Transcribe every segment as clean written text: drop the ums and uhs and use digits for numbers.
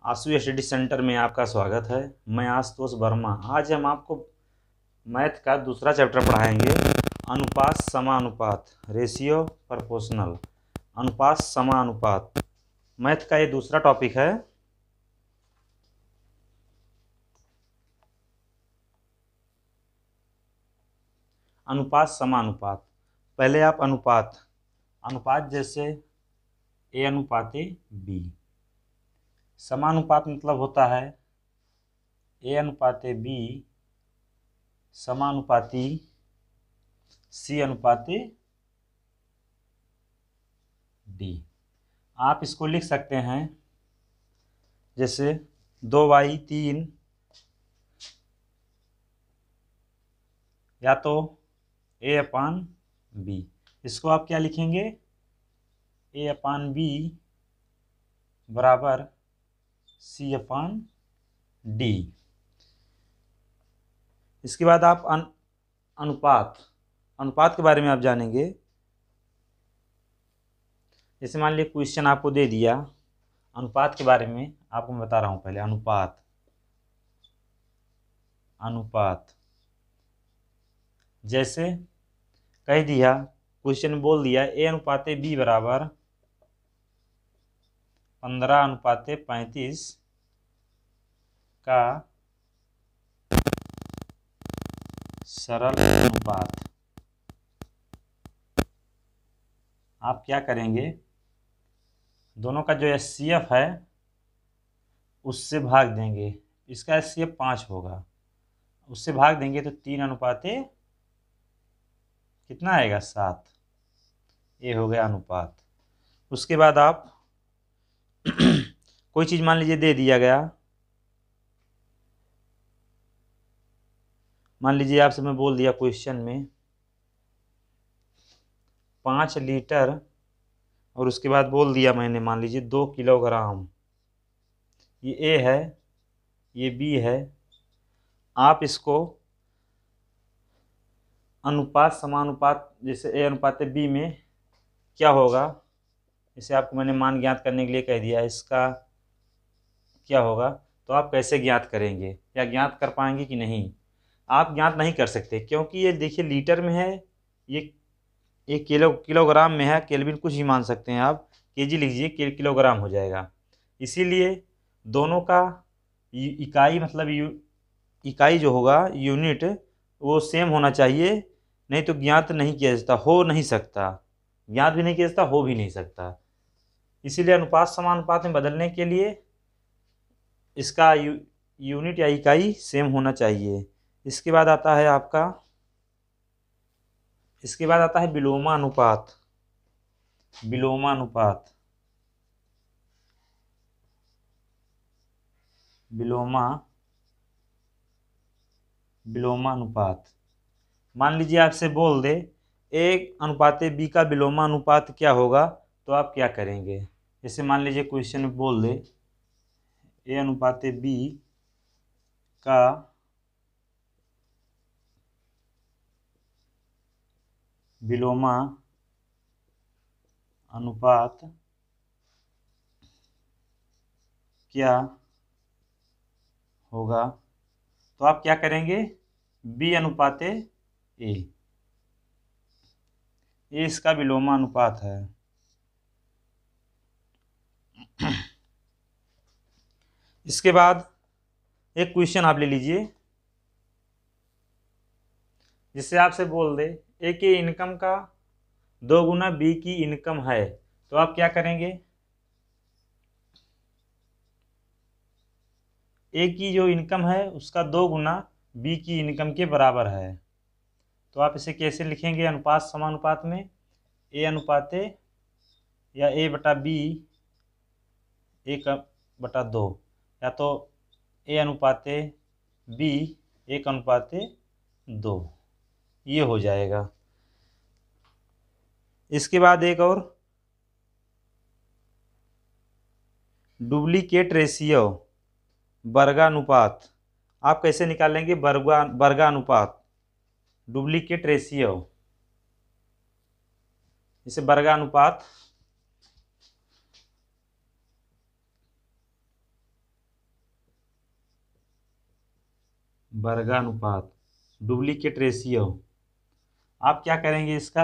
आशु study centre में आपका स्वागत है। मैं आशुतोष वर्मा। आज हम आपको मैथ का दूसरा चैप्टर पढ़ाएंगे, अनुपात समानुपात, रेशियो प्रोपोर्शनल। अनुपात समानुपात मैथ का ये दूसरा टॉपिक है। अनुपात समानुपात, पहले आप अनुपात जैसे ए अनुपाते बी। समानुपात मतलब होता है ए अनुपाते बी समानुपाती सी अनुपाते डी। आप इसको लिख सकते हैं जैसे 2/3 या तो A/B। इसको आप क्या लिखेंगे? A/B बराबर C/D। इसके बाद आप अनुपात के बारे में आप जानेंगे। जैसे मान लीजिए क्वेश्चन आपको दे दिया अनुपात के बारे में, आपको मैं बता रहा हूँ। पहले अनुपात जैसे कह दिया, क्वेश्चन में बोल दिया A अनुपाते B बराबर 15:35 का सरल अनुपात। आप क्या करेंगे, दोनों का जो HCF है उससे भाग देंगे। इसका HCF 5 होगा, उससे भाग देंगे तो 3 अनुपाते कितना आएगा? 7। ये हो गया अनुपात। उसके बाद आप कोई चीज़ मान लीजिए दे दिया गया, मान लीजिए आपसे मैं बोल दिया क्वेश्चन में 5 लीटर, और उसके बाद बोल दिया मैंने मान लीजिए 2 किलोग्राम। ये ए है, ये बी है। आप इसको अनुपात समानुपात जैसे ए अनुपात बी में क्या होगा, इसे आपको मैंने मान ज्ञात करने के लिए कह दिया, इसका क्या होगा तो आप कैसे ज्ञात करेंगे या ज्ञात कर पाएंगे कि नहीं? आप ज्ञात नहीं कर सकते, क्योंकि ये देखिए लीटर में है, ये किलोग्राम में है। केल्विन कुछ ही मान सकते हैं आप, केजी लीजिए, किलोग्राम हो जाएगा। इसीलिए दोनों का इकाई मतलब इकाई जो होगा, यूनिट, वो सेम होना चाहिए, नहीं तो ज्ञात नहीं किया जाता, हो नहीं सकता। ज्ञात भी नहीं किया जाता, हो भी नहीं सकता। इसीलिए अनुपात समानुपात में बदलने के लिए इसका यूनिट या इकाई सेम होना चाहिए। इसके बाद आता है विलोमानुपात। विलोमानुपात मान लीजिए आपसे बोल दे A अनुपाते B का विलोमानुपात क्या होगा, तो आप क्या करेंगे? जैसे मान लीजिए क्वेश्चन में बोल दे A अनुपाते B का विलोमानुपात क्या होगा, तो आप क्या करेंगे? B अनुपाते A, ये इसका विलोमानुपात है। इसके बाद एक क्वेश्चन आप ले लीजिए, जिससे आपसे बोल दे ए की इनकम का 2 गुना बी की इनकम है, तो आप क्या करेंगे? ए की जो इनकम है उसका 2 गुना बी की इनकम के बराबर है। तो आप इसे कैसे लिखेंगे अनुपात समानुपात में? ए अनुपाते या ए बटा बी 1/2, या तो ए अनुपाते बी 1/2, ये हो जाएगा। इसके बाद एक और, डुप्लीकेट रेशियो वर्गानुपात। आप कैसे निकालेंगे वर्गानुपात? डुप्लीकेट रेशियो, जैसे वर्गानुपात वर्गानुपात, डुप्लीकेट रेशियो। आप क्या करेंगे इसका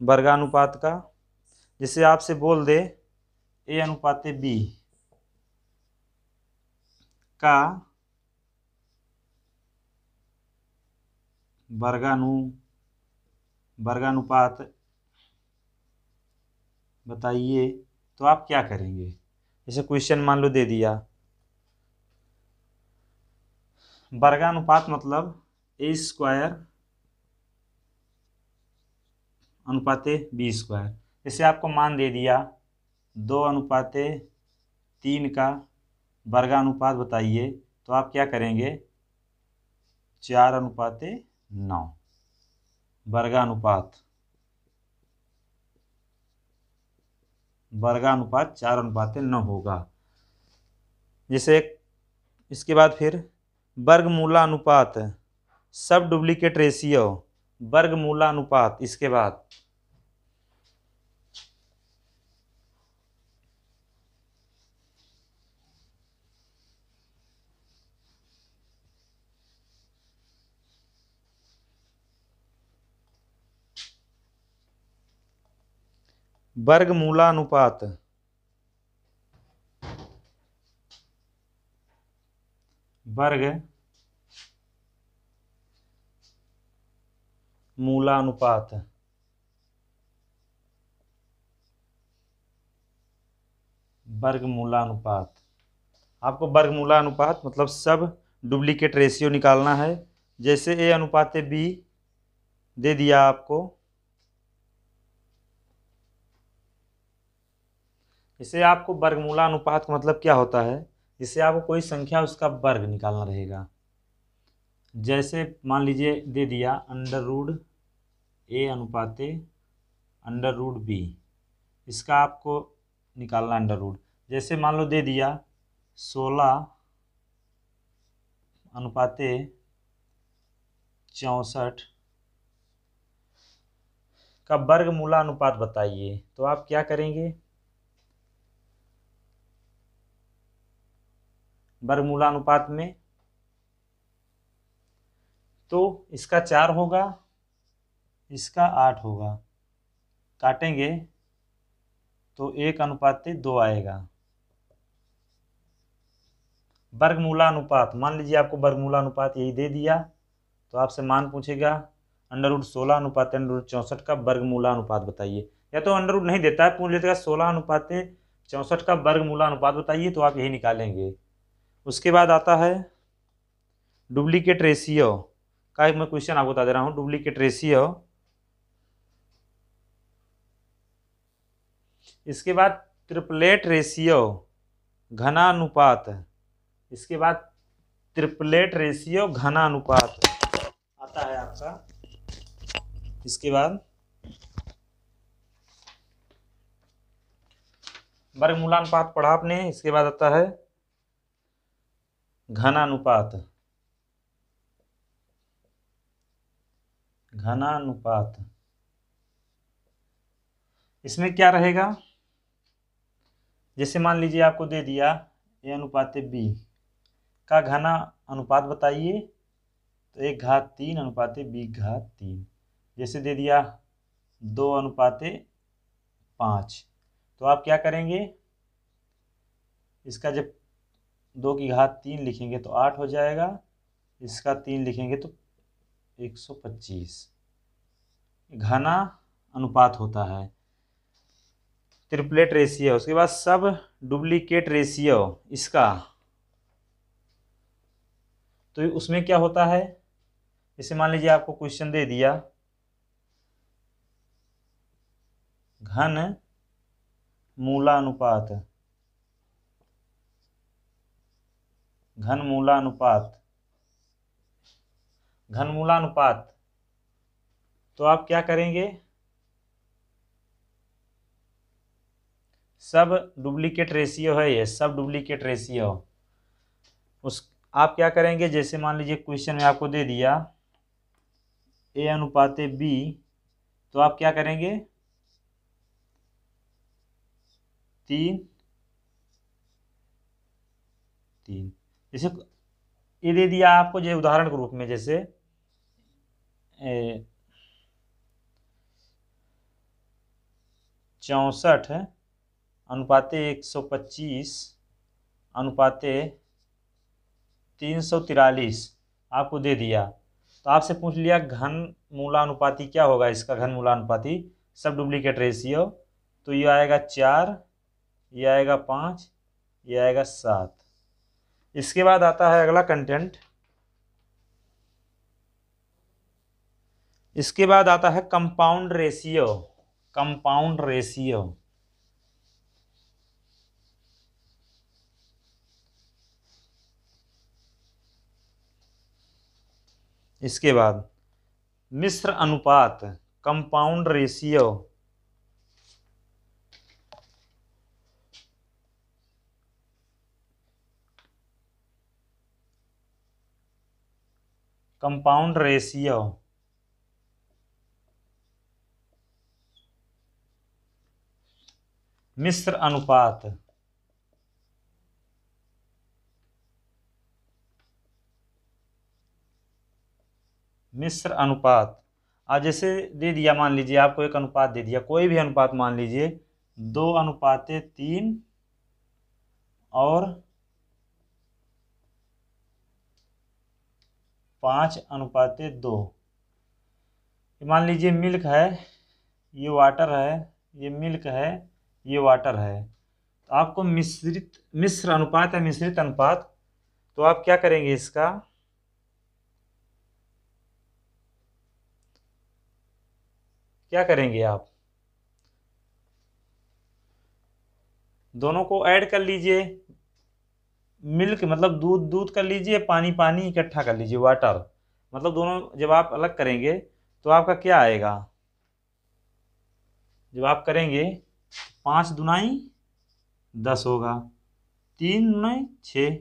वर्गानुपात का, जैसे आपसे बोल दे ए अनुपाते बी का वर्गानुपात बताइए, तो आप क्या करेंगे। जैसे क्वेश्चन मान लो दे दिया, वर्गानुपात मतलब ए स्क्वायर अनुपाते बी स्क्वायर। जैसे आपको मान दे दिया 2:3 का वर्गानुपात बताइए, तो आप क्या करेंगे 4:9 वर्गानुपात 4:9 होगा। जैसे इसके बाद फिर वर्गमूलानुपात, सब डुप्लीकेट रेशियो, वर्गमूलानुपात। इसके बाद वर्गमूलानुपात, वर्गमूलानुपात, वर्गमूलानुपात। आपको वर्गमूलानुपात मतलब सब डुप्लीकेट रेशियो निकालना है। जैसे ए अनुपाते बी दे दिया आपको, इसे आपको वर्गमूलानुपात का मतलब क्या होता है, जिससे आपको कोई संख्या उसका वर्ग निकालना रहेगा। जैसे मान लीजिए दे दिया √a अनुपाते √b, इसका आपको निकालना अंडर रूट। जैसे मान लो दे दिया 16 अनुपाते 64 का वर्गमूलानुपात बताइए, तो आप क्या करेंगे वर्गमूलानुपात में, तो इसका 4 होगा, इसका 8 होगा, काटेंगे तो 1:2 आएगा। वर्गमूलानुपात मान लीजिए आपको वर्गमूलानुपात यही दे दिया, तो आपसे मान पूछेगा √16 अनुपाते √64 का वर्गमूलानुपात बताइए। या तो अंडर रूट नहीं देता है, पूछ लेता है 16 अनुपाते 64 का वर्गमूलानुपात बताइए, तो आप यही निकालेंगे। उसके बाद आता है डुप्लीकेट रेशियो का एक मैं क्वेश्चन आपको बता दे रहा हूँ। डुप्लीकेट रेशियो, इसके बाद ट्रिपलेट रेशियो घनानुपात, इसके बाद ट्रिपलेट रेशियो घनानुपात आता है आपका। इसके बाद वर्गमूलानुपात पढ़ा आपने, इसके बाद आता है घनानुपात, घनानुपात। इसमें क्या रहेगा, जैसे मान लीजिए आपको दे दिया ए अनुपाते बी का घना अनुपात बताइए, तो 1/3 अनुपाते b/3। जैसे दे दिया 2:5, तो आप क्या करेंगे, इसका जब 2/3 लिखेंगे तो 8 हो जाएगा, इसका 3 लिखेंगे तो 125 घना अनुपात होता है। ट्रिपलेट रेशियो, उसके बाद सब डुप्लीकेट रेशियो, इसका तो उसमें क्या होता है, जैसे मान लीजिए आपको क्वेश्चन दे दिया घन मूलानुपात, घनमूलानुपात, घनमूलानुपात, तो आप क्या करेंगे सब डुप्लीकेट रेशियो है, ये सब डुप्लीकेट रेशियो। उस आप क्या करेंगे, जैसे मान लीजिए क्वेश्चन में आपको दे दिया ए अनुपाते बी, तो आप क्या करेंगे 3 3। जैसे ये दे दिया आपको जो उदाहरण के रूप में, जैसे 64 अनुपाते 125 अनुपाते 343 आपको दे दिया। तो आपसे पूछ लिया घन मूलानुपाती क्या होगा, इसका घन मूलानुपाती सब डुप्लीकेट रेशियो। तो ये आएगा 4, ये आएगा 5, ये आएगा 7। इसके बाद आता है अगला कंटेंट। इसके बाद आता है कंपाउंड रेशियो। कंपाउंड रेशियो इसके बाद मिश्र अनुपात, कंपाउंड रेशियो। कंपाउंड रेशियो मिश्र अनुपात। मिश्र अनुपात आज जैसे दे दिया, मान लीजिए आपको एक अनुपात दे दिया, कोई भी अनुपात मान लीजिए 2:3 और 5:2। मान लीजिए मिल्क है, ये वाटर है, ये मिल्क है, ये वाटर है। तो आपको मिश्र अनुपात है, मिश्रित अनुपात। तो आप क्या करेंगे, इसका क्या करेंगे, आप दोनों को ऐड कर लीजिए। मिल्क मतलब दूध, दूध कर लीजिए, पानी पानी इकट्ठा कर लीजिए, वाटर। मतलब दोनों जब आप अलग करेंगे तो आपका क्या आएगा, जब आप करेंगे 5 दूनाई 10 होगा, 3 दूनाई 6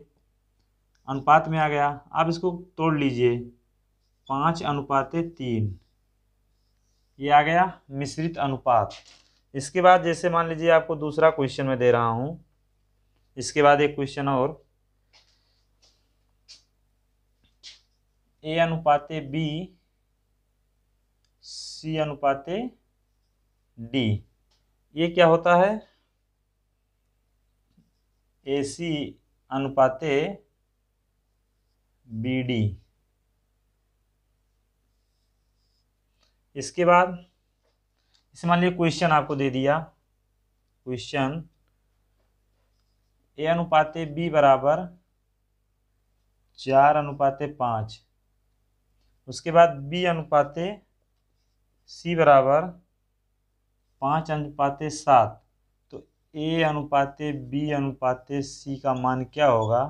अनुपात में आ गया। आप इसको तोड़ लीजिए, 5:3 ये आ गया मिश्रित अनुपात। इसके बाद जैसे मान लीजिए आपको दूसरा क्वेश्चन में दे रहा हूं, इसके बाद एक क्वेश्चन और, A/B C/D। ये क्या होता है, AC/BD। इसके बाद इसे मान लीजिए क्वेश्चन आपको दे दिया, क्वेश्चन A/B बराबर 4:5। उसके बाद B/C बराबर 5:7। तो A/B/C का मान क्या होगा।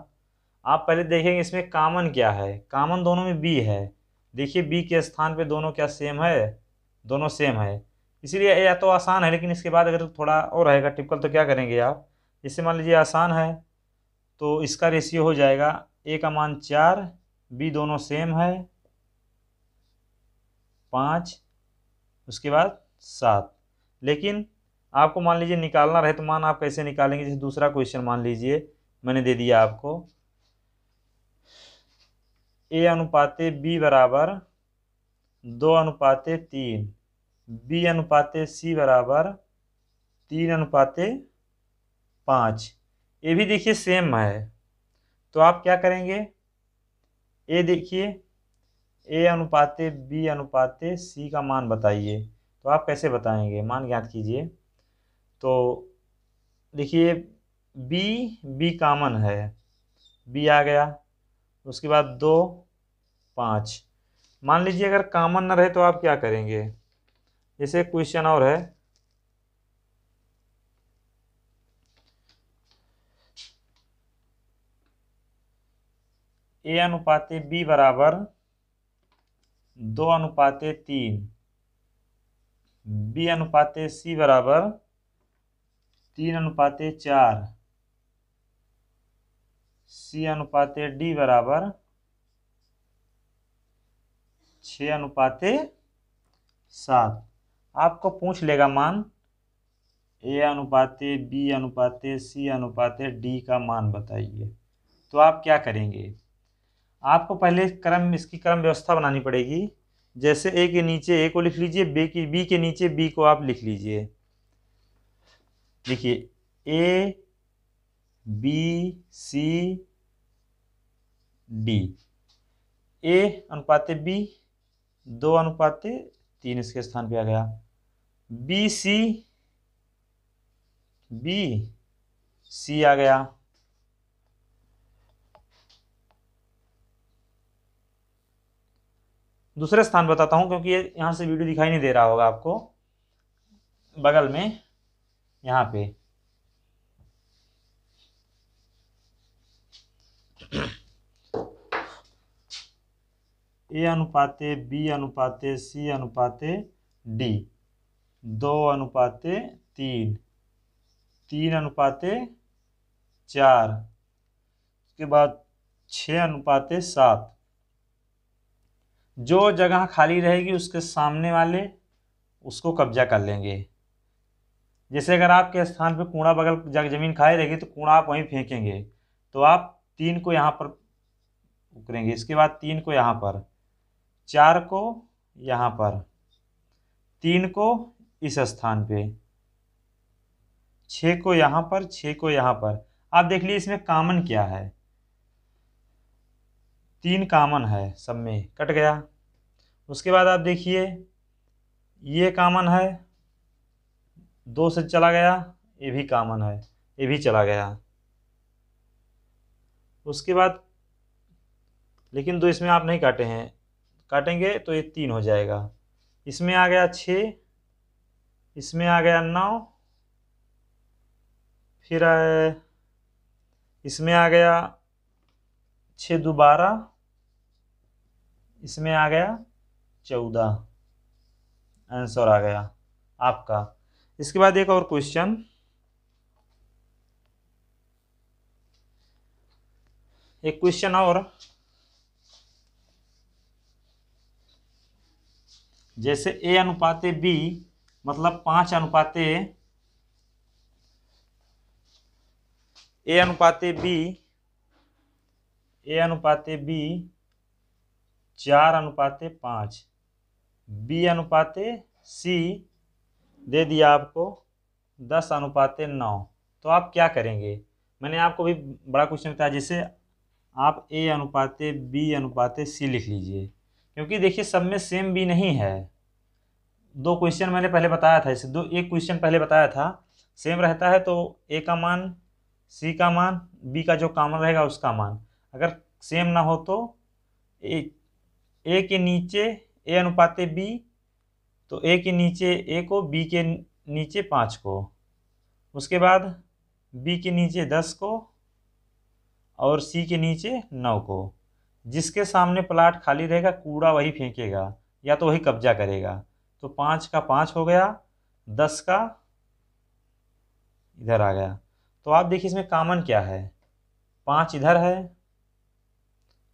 आप पहले देखेंगे इसमें कॉमन क्या है, कॉमन दोनों में B है। देखिए B के स्थान पे दोनों क्या सेम है, दोनों सेम है। इसीलिए या तो आसान है, लेकिन इसके बाद अगर थोड़ा और रहेगा टिपिकल तो क्या करेंगे आप, जैसे मान लीजिए आसान है तो इसका रेशियो हो जाएगा A का मान 4, B दोनों सेम है 5, उसके बाद 7। लेकिन आपको मान लीजिए निकालना रहे तो मान आप कैसे निकालेंगे, जैसे दूसरा क्वेश्चन मान लीजिए मैंने दे दिया आपको, A/B बराबर 2:3, B/C बराबर 3:5। ये भी देखिए सेम है। तो आप क्या करेंगे, ये देखिए A/B/C का मान बताइए। तो आप कैसे बताएंगे, मान ज्ञात कीजिए। तो देखिए B कॉमन है, B आ गया। उसके बाद 2, 5। मान लीजिए अगर कॉमन न रहे तो आप क्या करेंगे, जैसे क्वेश्चन और है, A/B बराबर 2:3, B/C बराबर 3:4, C/D बराबर 6:7। आपको पूछ लेगा मान A/B/C/D का मान बताइए। तो आप क्या करेंगे, आपको पहले इसकी क्रम व्यवस्था बनानी पड़ेगी। जैसे ए के नीचे ए को लिख लीजिए, बी के नीचे बी को आप लिख लीजिए। देखिए A B C D, A अनुपाते बी 2:3 इसके स्थान पे आ गया। बी सी आ गया। दूसरे स्थान बताता हूं, क्योंकि ये यहां से वीडियो दिखाई नहीं दे रहा होगा आपको, बगल में यहाँ पे ए अनुपाते बी अनुपाते सी अनुपाते डी 2:3, 3:4, उसके बाद 6:7। जो जगह खाली रहेगी उसके सामने वाले उसको कब्जा कर लेंगे। जैसे अगर आपके स्थान पे कूड़ा बगल जमीन खाली रहेगी तो कूड़ा आप वहीं फेंकेंगे, तो आप 3 को यहाँ पर उकरेंगे, इसके बाद 3 को यहाँ पर, 4 को यहाँ पर, 3 को इस स्थान पे, 6 को यहाँ पर, 6 को यहाँ पर। आप देख लीजिए इसमें कॉमन क्या है, 3 कॉमन है, सब में कट गया। उसके बाद आप देखिए ये कॉमन है, 2 से चला गया, ये भी कॉमन है, ये भी चला गया। उसके बाद लेकिन 2 इसमें आप नहीं काटे हैं, काटेंगे तो ये 3 हो जाएगा। इसमें आ गया 6, इसमें आ गया 9, फिर इसमें आ गया 6 2 12, इसमें आ गया 14, आंसर आ गया आपका। इसके बाद एक और क्वेश्चन, एक क्वेश्चन और, जैसे ए अनुपाते बी मतलब 5 अनुपाते ए अनुपाते बी 4:5, बी अनुपाते सी दे दिया आपको 10:9। तो आप क्या करेंगे? मैंने आपको भी बड़ा क्वेश्चन बताया, जैसे आप ए अनुपाते बी अनुपाते सी लिख लीजिए, क्योंकि देखिए सब में सेम बी नहीं है। 2 क्वेश्चन मैंने पहले बताया था, इसे एक क्वेश्चन पहले बताया था, सेम रहता है तो ए का मान, सी का मान, बी का जो कॉमन रहेगा उसका मान। अगर सेम ना हो तो ए के नीचे ए अनुपाते बी, तो ए के नीचे ए को, बी के नीचे 5 को, उसके बाद बी के नीचे 10 को और सी के नीचे 9 को। जिसके सामने प्लाट खाली रहेगा कूड़ा वही फेंकेगा या तो वही कब्जा करेगा। तो 5 का 5 हो गया, 10 का इधर आ गया। तो आप देखिए इसमें कॉमन क्या है, 5 इधर है,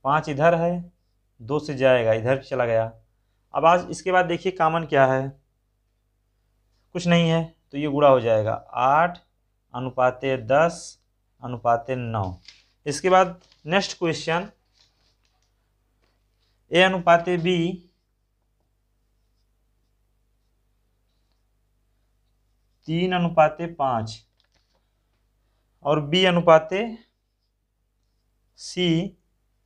5 इधर है, 2 से जाएगा इधर चला गया। अब आज इसके बाद देखिए कॉमन क्या है, कुछ नहीं है, तो ये गुणा हो जाएगा 8:10:9। इसके बाद नेक्स्ट क्वेश्चन, ए अनुपाते बी 3:5 और बी अनुपाते सी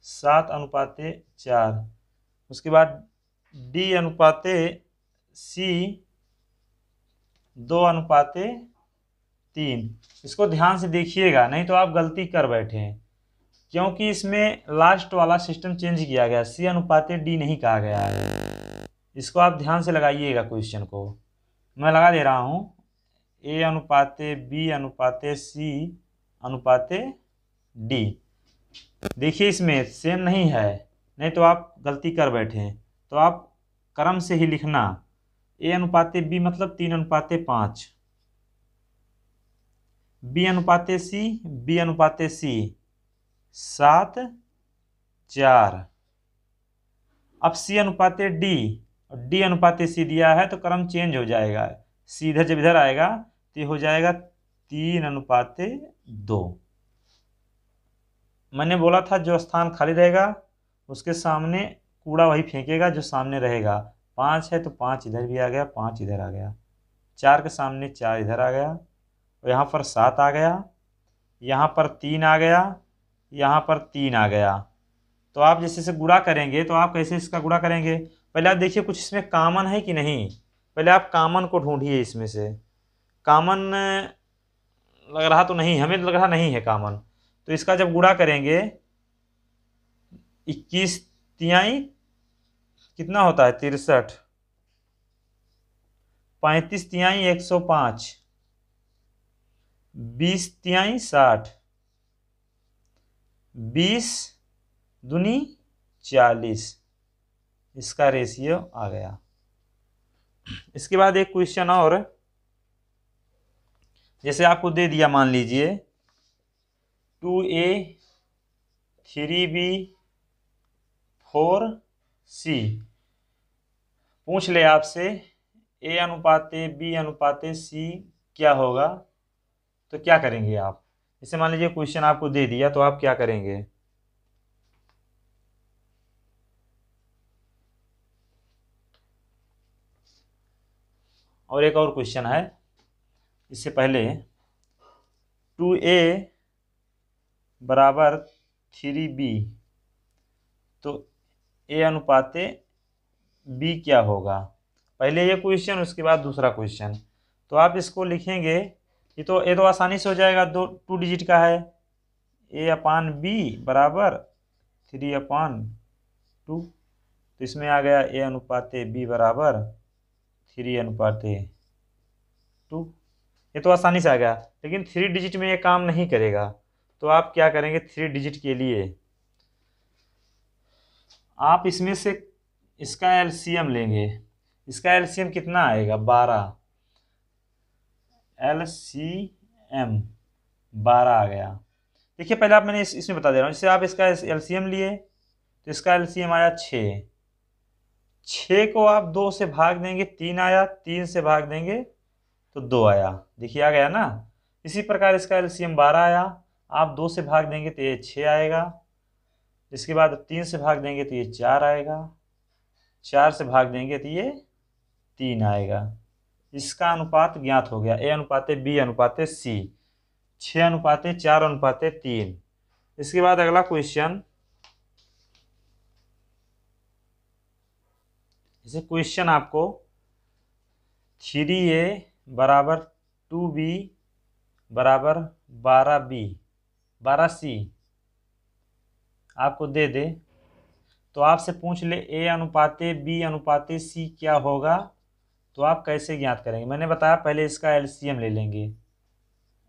7:4। उसके बाद डी अनुपाते सी 2:3। इसको ध्यान से देखिएगा, नहीं तो आप गलती कर बैठे हैं, क्योंकि इसमें लास्ट वाला सिस्टम चेंज किया गया, सी अनुपाते डी नहीं कहा गया है। इसको आप ध्यान से लगाइएगा, क्वेश्चन को मैं लगा दे रहा हूँ, ए अनुपाते बी अनुपाते सी अनुपाते डी। देखिए इसमें सेम नहीं है, नहीं तो आप गलती कर बैठे हैं। तो आप क्रम से ही लिखना, ए अनुपाते बी मतलब 3:5, बी अनुपाते सी 7:4। अब सी अनुपाते डी और डी अनुपाते सी दिया है तो क्रम चेंज हो जाएगा, सी इधर जब इधर आएगा तो ये हो जाएगा 3:2। मैंने बोला था जो स्थान खाली रहेगा उसके सामने कूड़ा वही फेंकेगा जो सामने रहेगा। 5 है तो 5 इधर भी आ गया, 5 इधर आ गया। 4 के सामने 4 इधर आ गया, और यहाँ पर 7 आ गया, यहाँ पर 3 आ गया, यहाँ पर 3 आ गया। तो आप जैसे से गुणा करेंगे तो आप कैसे इसका गुणा करेंगे, पहले आप देखिए कुछ इसमें कॉमन है कि नहीं। पहले आप कॉमन को ढूंढिए, इसमें से कॉमन लग रहा तो नहीं, हमें लग रहा नहीं है कॉमन। तो इसका जब गुणा करेंगे 21 तिहाई कितना होता है 63, 35 तिहाई 105, 20 तिहाई 60, 20 दूनी 40, इसका रेशियो आ गया। इसके बाद एक क्वेश्चन और, जैसे आपको दे दिया मान लीजिए 2a 3b 4c, पूछ ले आपसे a अनुपाते b अनुपाते c क्या होगा, तो क्या करेंगे आप। जैसे मान लीजिए क्वेश्चन आपको दे दिया तो आप क्या करेंगे। और एक और क्वेश्चन है इससे पहले, 2a बराबर 3b, तो a अनुपाते b क्या होगा। पहले ये क्वेश्चन, उसके बाद दूसरा क्वेश्चन। तो आप इसको लिखेंगे, ये तो आसानी से हो जाएगा, 2 डिजिट का है। a/b बराबर 3/2, तो इसमें आ गया a अनुपाते b बराबर 3/2। ये तो आसानी से आ गया, लेकिन 3 डिजिट में ये काम नहीं करेगा। तो आप क्या करेंगे, 3 डिजिट के लिए आप इसमें से इसका एलसीएम लेंगे। इसका एलसीएम कितना आएगा, 12। एलसीएम 12 आ गया। देखिए पहले आप, मैंने इसमें बता दे रहा हूँ, जैसे आप इसका एलसीएम लिए तो इसका एलसीएम आया 6। 6 को आप 2 से भाग देंगे 3 आया, 3 से भाग देंगे तो 2 आया। देखिए आ गया ना। इसी प्रकार इसका एलसीएम 12 आया, आप 2 से भाग देंगे तो ये 6 आएगा। इसके बाद 3 से भाग देंगे तो ये 4 आएगा, 4 से भाग देंगे तो ये 3 आएगा। इसका अनुपात ज्ञात हो गया, a अनुपाते b अनुपाते c, 6 अनुपाते 4 अनुपाते 3। इसके बाद अगला क्वेश्चन, जैसे क्वेश्चन आपको 3a बराबर 2b बराबर 12c आपको दे दे, तो आपसे पूछ ले a अनुपाते b अनुपाते c क्या होगा, तो आप कैसे ज्ञात करेंगे। मैंने बताया पहले इसका एलसीएम ले लेंगे।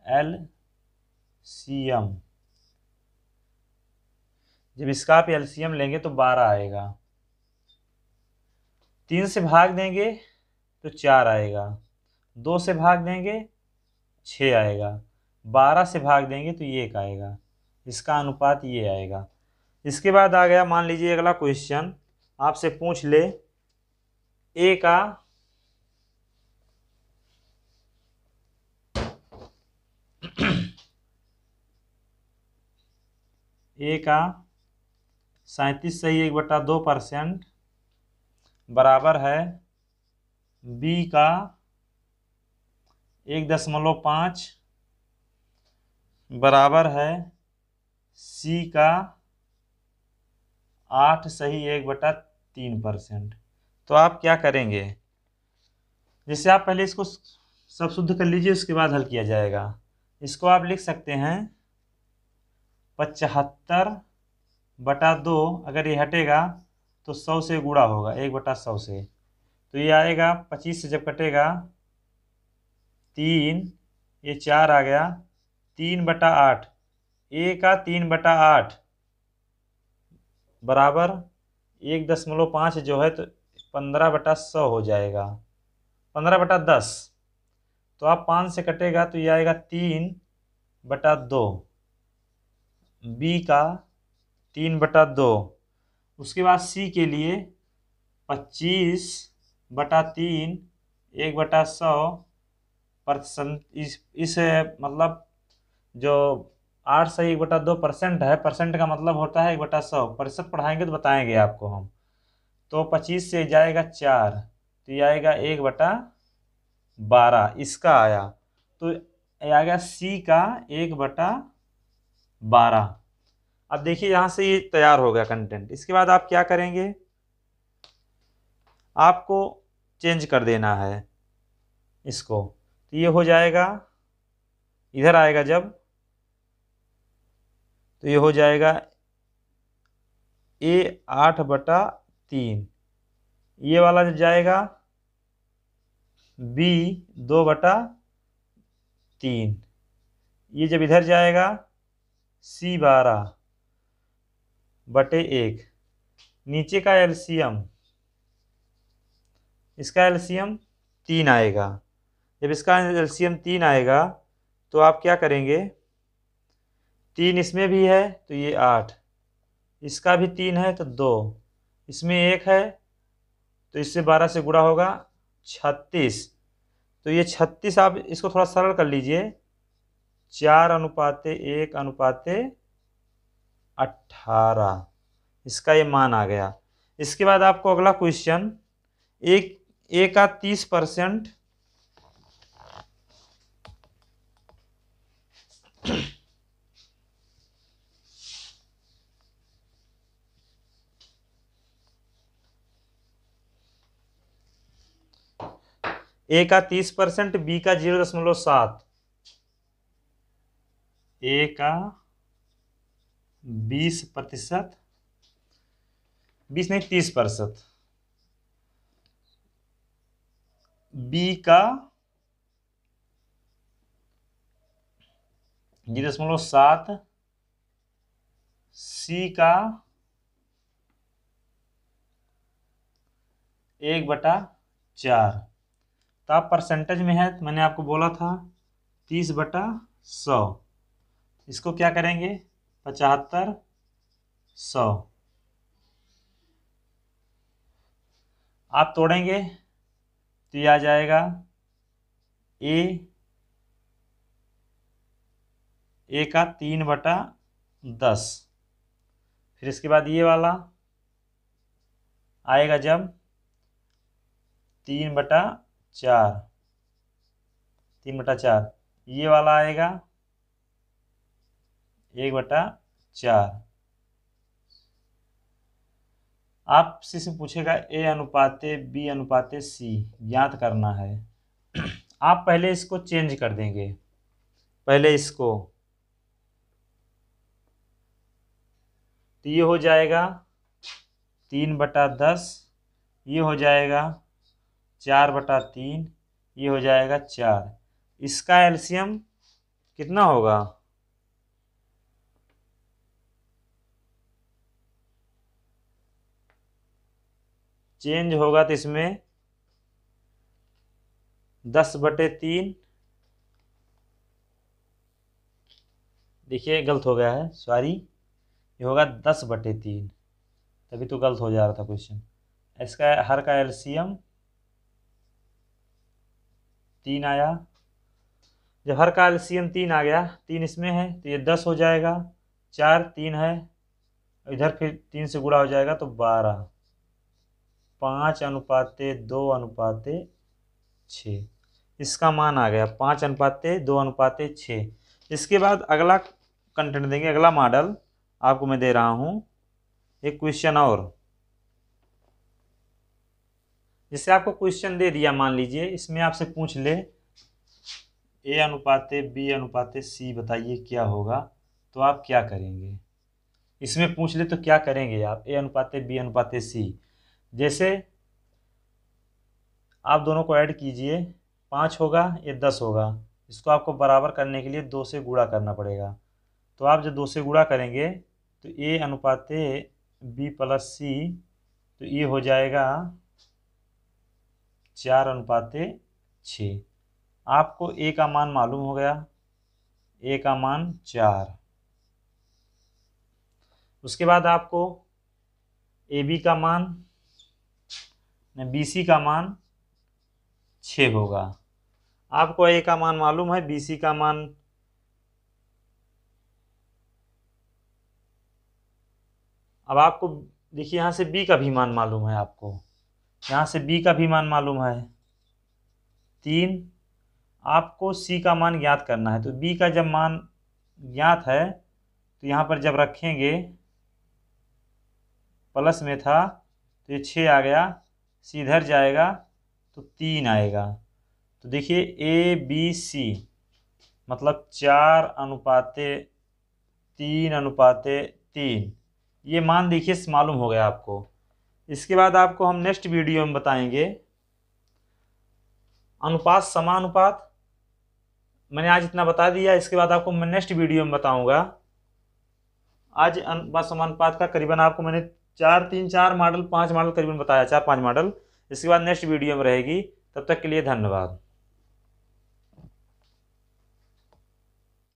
एलसीएम, जब इसका आप एलसीएम लेंगे तो 12 आएगा। 3 से भाग देंगे तो 4 आएगा, 2 से भाग देंगे 6 आएगा, 12 से भाग देंगे तो ये 1 आएगा। इसका अनुपात ये आएगा। इसके बाद आ गया, मान लीजिए अगला क्वेश्चन आपसे पूछ ले a का a का 37 सही 1/2% बराबर है b का 1.5 बराबर है c का 8 सही 1/3%। तो आप क्या करेंगे, जैसे आप पहले इसको सब शुद्ध कर लीजिए, उसके बाद हल किया जाएगा। इसको आप लिख सकते हैं 75/2, अगर ये हटेगा तो 100 से गुणा होगा, 1/100 से, तो ये आएगा 25 से जब कटेगा 3, ये 4 आ गया, 3/8, a का 3/8 बराबर 1.5 जो है तो 15/100 हो जाएगा, 15/10। तो आप 5 से कटेगा तो ये आएगा 3/2, b का 3/2। उसके बाद c के लिए 25/3 1/100%, इस मतलब जो 8/1/2% है। परसेंट का मतलब होता है 1/100। प्रतिशत पढ़ाएंगे तो बताएंगे आपको हम। तो 25 से जाएगा 4, तो ये आएगा 1/12 इसका आया। तो ये आ गया सी का 1/12। अब देखिए यहाँ से ये तैयार हो गया कंटेंट। इसके बाद आप क्या करेंगे, आपको चेंज कर देना है इसको। तो ये हो जाएगा, इधर आएगा जब, तो ये हो जाएगा A8/3। ये वाला जब जाएगा B2/3। ये जब इधर जाएगा C12/1। नीचे का एलसीएम, इसका एलसीएम 3 आएगा। जब इसका एलसीएम 3 आएगा तो आप क्या करेंगे, 3 इसमें भी है तो ये 8, इसका भी 3 है तो 2, इसमें 1 है तो इससे 12 से गुणा होगा 36। तो ये 36 आप इसको थोड़ा सरल कर लीजिए, 4/1/18 इसका ये मान आ गया। इसके बाद आपको अगला क्वेश्चन, ए का 30%, ए का 30%, बी का 0.7, ए का 20%, 20 नहीं 30%, बी का 0.7, सी का 1/4। तो आप परसेंटेज में है तो मैंने आपको बोला था 30/100। इसको क्या करेंगे 75/100 आप तोड़ेंगे तो ये आ जाएगा ए का 3/10। फिर इसके बाद ये वाला आएगा जब 3/4, 3/4। ये वाला आएगा 1/4। आपसे से पूछेगा A/B/C ज्ञात करना है। आप पहले इसको चेंज कर देंगे, पहले इसको, तो ये हो जाएगा 3/10, ये हो जाएगा 4/3, ये हो जाएगा 4। इसका एलसीएम कितना होगा, चेंज होगा तो इसमें 10/3, देखिए गलत हो गया है, सॉरी, ये होगा 10/3, तभी तो गलत हो जा रहा था क्वेश्चन। इसका हर का एलसीएम 3 आया। जब हर का एलसीएम 3 आ गया, 3 इसमें है तो ये 10 हो जाएगा, 4 3 है, इधर फिर 3 से गुणा हो जाएगा तो 12, 5/2/6। इसका मान आ गया 5/2/6। इसके बाद अगला कंटेंट देंगे, अगला मॉडल आपको मैं दे रहा हूँ एक क्वेश्चन और। जिससे आपको क्वेश्चन दे दिया, मान लीजिए इसमें आपसे पूछ ले A/B/C बताइए क्या होगा, तो आप क्या करेंगे। इसमें पूछ ले तो क्या करेंगे आप, A/B/C। जैसे आप दोनों को ऐड कीजिए, 5 होगा, ये 10 होगा। इसको आपको बराबर करने के लिए 2 से गुणा करना पड़ेगा। तो आप जब 2 से गुणा करेंगे तो A/B+C, तो ये हो जाएगा 4/6। आपको A का मान मालूम हो गया, A का मान 4। उसके बाद आपको AB का मान, BC का मान 6 होगा। आपको A का मान मालूम है, BC का मान अब आपको देखिए यहाँ से बी का भी मान मालूम है, आपको यहाँ से बी का भी मान मालूम है 3। आपको सी का मान ज्ञात करना है। तो बी का जब मान ज्ञात है तो यहाँ पर जब रखेंगे, प्लस में था तो ये 6 आ गया, सी इधर जाएगा तो 3 आएगा। तो देखिए ए बी सी मतलब 4:3:3, ये मान देखिए मालूम हो गया आपको। इसके बाद आपको हम नेक्स्ट वीडियो में बताएंगे अनुपात समानुपात। मैंने आज इतना बता दिया, इसके बाद आपको मैं नेक्स्ट वीडियो में बताऊंगा। आज अनुपात समानुपात का करीबन आपको मैंने 4 मॉडल 5 मॉडल करीबन बताया, 4-5 मॉडल। इसके बाद नेक्स्ट वीडियो में रहेगी। तब तक के लिए धन्यवाद।